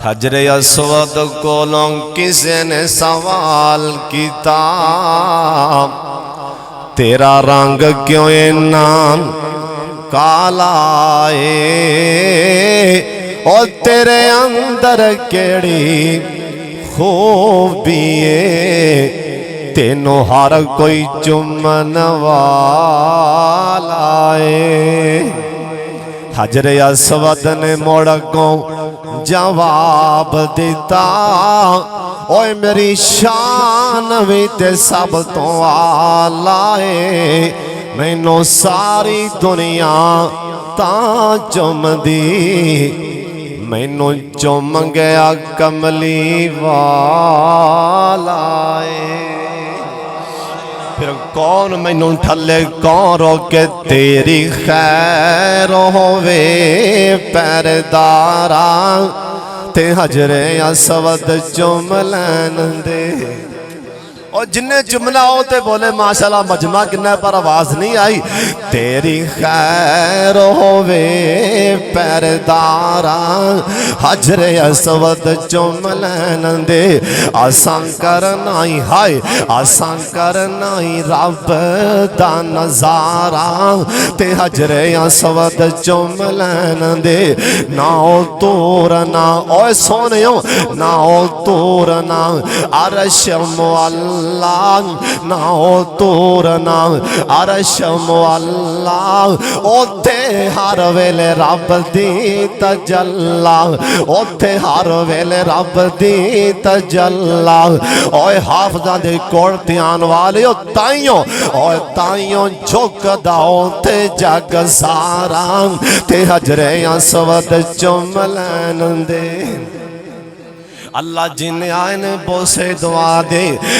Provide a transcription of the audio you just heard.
हजरे Aswad कोलों किसी ने सवाल किया, तेरा रंग क्यों इन्ना काला है, और तेरे अंदर केड़ी खूबी है, तेनों हर कोई चुमन वाला है। हजरे अस्वद ने मुड़ को जवाब दिता, ओए मेरी शान भी ते सब तो आला है, मैनू सारी दुनिया ता चुमदी, मैनू चुम गया कमली वाला है। फिर कौन मैनू ठले कौन रोके, तेरी खैर होवे पैरदारा, ते हजरे अस्वद चुम लैन दे। और जिन्हें चुमना हो ते बोले माशाल्लाह मजमा किन्ना, पर आवाज नहीं आई। तेरी खैर होवे पैरदारा, हजरे अस्वद चुम लैन दे। आसां करना ही हाय, आसां करना ही रब दा नजारा, ते हजरे अस्वद चुम लैन दे। ना ओ तोरना ओए सोनियो, ना ओ तोरना अरश मुअल्ला, ना ओ तोरना अरश मुअल्ला, ओथे हर वेले रब दी तजल्ला, ओथे हर वेले रब दी तजल्ला। ओए हाफजा दे कोल ध्यान वाले ओ ताइयों, ओए ताइयों झुकदा ओथे जग सारा, ते हजरे अस्वद चुम लैन दे। अल्लाह जिन्हें आए ने बोसे दुआ दे,